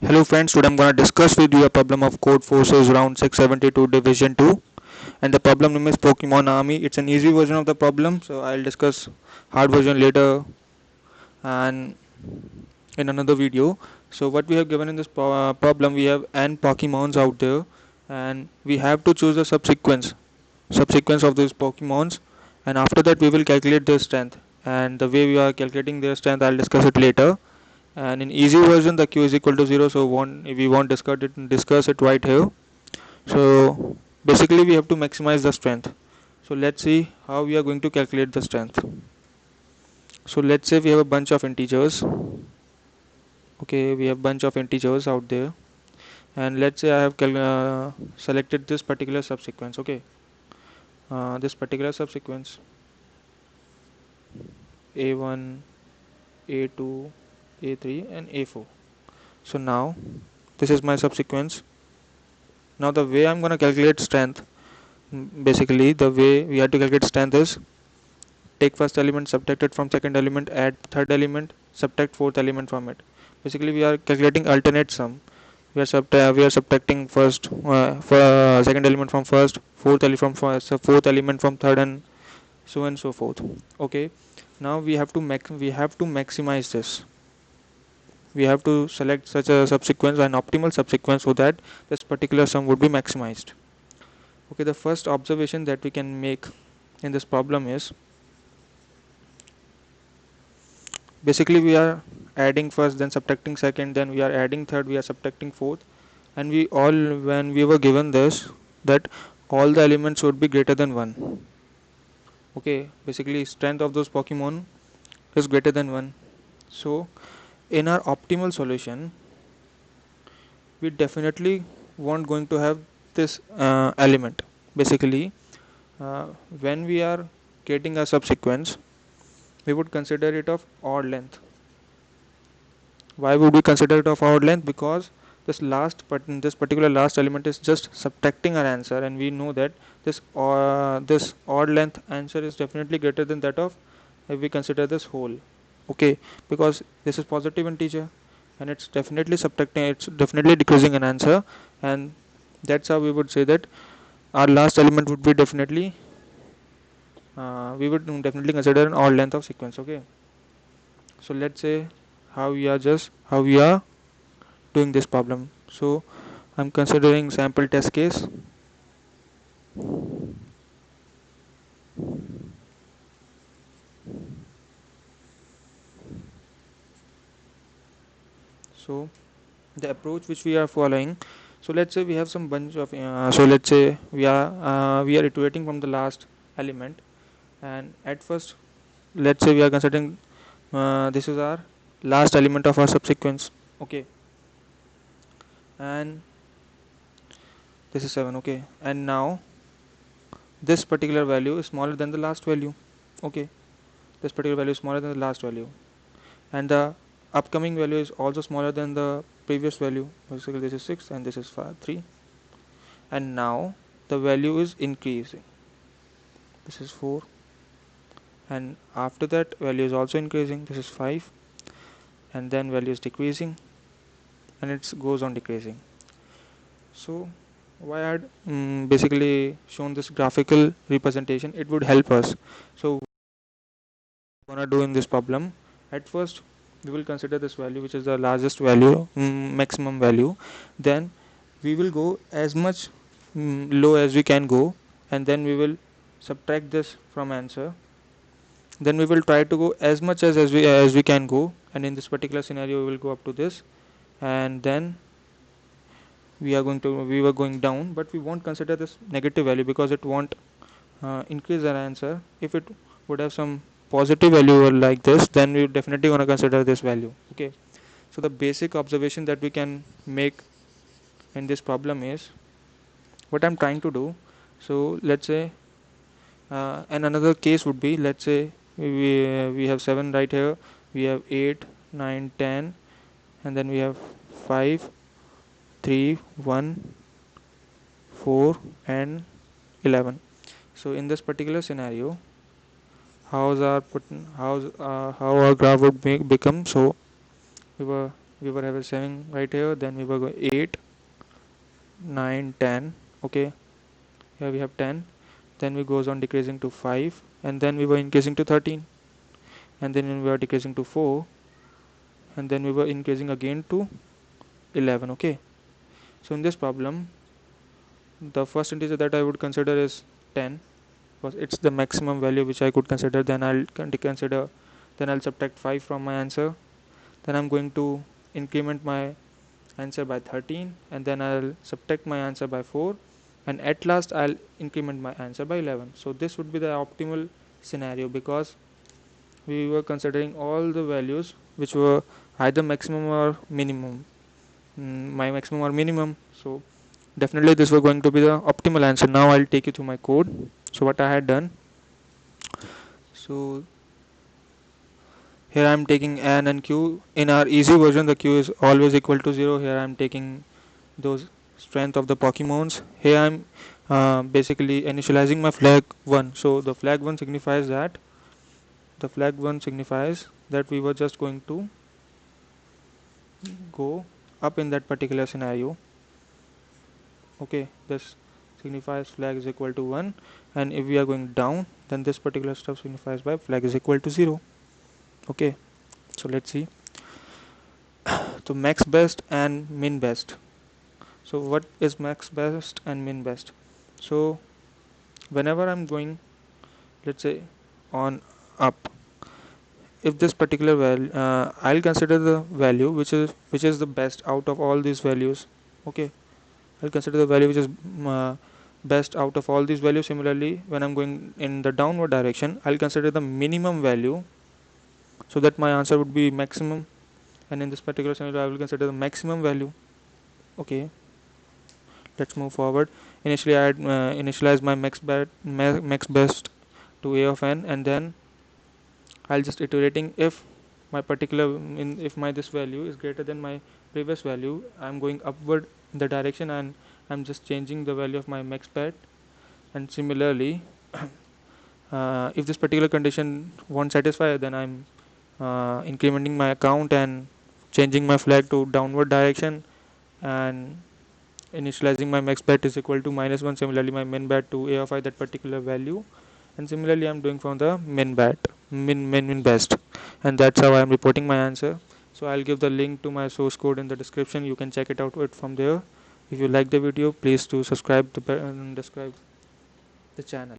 Hello friends, today I'm going to discuss with you a problem of Code Forces round 672 division 2, and the problem name is Pokemon Army. It's an easy version of the problem, so I'll discuss hard version later and in another video. So what we have given in this problem, we have n Pokemons out there and we have to choose a subsequence of those Pokemons, and after that we will calculate their strength, and the way we are calculating their strength I'll discuss it later. And in easy version the q is equal to 0, so we won't discuss it right here. So basically we have to maximize the strength. So let's see how we are going to calculate the strength. So let's say we have a bunch of integers. Okay, we have bunch of integers out there, and let's say I have selected this particular subsequence. Okay, this particular subsequence a1, a2, a3 and a4. So now this is my subsequence. Now the way I'm going to calculate strength, basically the way we have to calculate strength is take first element, subtract it from second element, add third element, subtract fourth element from it. Basically we are calculating alternate sum. We are subtracting second element from first, fourth element from third, and so forth. Okay, now we have to maximize this. We have to select such a subsequence, an optimal subsequence, so that this particular sum would be maximized. Okay, the first observation that we can make in this problem is basically we are adding first, then subtracting second, then we are adding third, we are subtracting fourth, and when we were given this, that all the elements would be greater than 1. Okay, basically strength of those Pokemon is greater than 1. So in our optimal solution we definitely won't going to have this element. Basically when we are getting a subsequence, we would consider it of odd length. Why would we consider it of odd length? Because this particular last element is just subtracting our answer, and we know that this odd length answer is definitely greater than that of if we consider this whole. Okay, because this is positive integer and it's definitely decreasing an answer, and that's how we would say that our last element would be definitely we would definitely consider an odd length of sequence. Okay, so let's say how we are doing this problem. So I'm considering sample test case. So the approach which we are following, so let's say we have some bunch of so let's say we are iterating from the last element, and at first let's say we are considering this is our last element of our subsequence. Okay, and this is 7. Okay, and now this particular value is smaller than the last value. Okay, this particular value is smaller than the last value, and the upcoming value is also smaller than the previous value. Basically this is 6 and this is 3, and now the value is increasing. This is 4, and after that value is also increasing. This is 5, and then value is decreasing, and it goes on decreasing. So why I had basically shown this graphical representation, it would help us. So gonna do in this problem, at first we will consider this value which is the largest value, maximum value, then we will go as much low as we can go, and then we will subtract this from answer, then we will try to go as much as we can go, and in this particular scenario we will go up to this, and then we were going down, but we won't consider this negative value because it won't increase our answer. If it would have some positive value like this, then we definitely want to consider this value. Okay, so the basic observation that we can make in this problem is what I'm trying to do. So let's say and another case would be, let's say we have 7 right here, we have 8, 9, 10, and then we have 5, 3, 1, 4 and 11. So in this particular scenario, how our graph would become? So we were we were having 7 right here, then we were going 8, 9, 10. Okay, here we have 10, then we goes on decreasing to 5, and then we were increasing to 13, and then we were decreasing to 4, and then we were increasing again to 11. Okay, so in this problem the first integer that I would consider is 10, because it's the maximum value which I could consider. Then I'll subtract 5 from my answer, then I'm going to increment my answer by 13, and then I'll subtract my answer by 4, and at last I'll increment my answer by 11. So this would be the optimal scenario, because we were considering all the values which were either maximum or minimum. My maximum or minimum, so definitely this was going to be the optimal answer. Now I'll take you through my code. So what I had done, so here I am taking n and q. In our easy version the q is always equal to 0. Here I am taking those strength of the Pokemons. Here I am basically initializing my flag 1. So the flag 1 signifies that we were just going to go up in that particular scenario. Okay, this signifies flag is equal to 1, and if we are going down, then this particular stuff signifies by flag is equal to 0. Okay, so let's see. So max best and min best. So what is max best and min best? So whenever I'm going, let's say, on up, if this particular value, I'll consider the value which is the best out of all these values. Okay, I'll consider the value which is best out of all these values. Similarly, when I'm going in the downward direction, I'll consider the minimum value, so that my answer would be maximum. And in this particular scenario, I will consider the maximum value. Okay, let's move forward. Initially, I had initialized my max best to a of n, and then I'll just iterating if my particular if my this value is greater than my previous value, I'm going upward in the direction, and I'm just changing the value of my max bet. And similarly, if this particular condition won't satisfy, then I'm incrementing my account and changing my flag to downward direction, and initializing my max bet is equal to -1. Similarly, my min bet to a of I, that particular value, and similarly I'm doing from the min best, and that's how I'm reporting my answer. So I'll give the link to my source code in the description. You can check it out from there. If you like the video, please do subscribe the channel.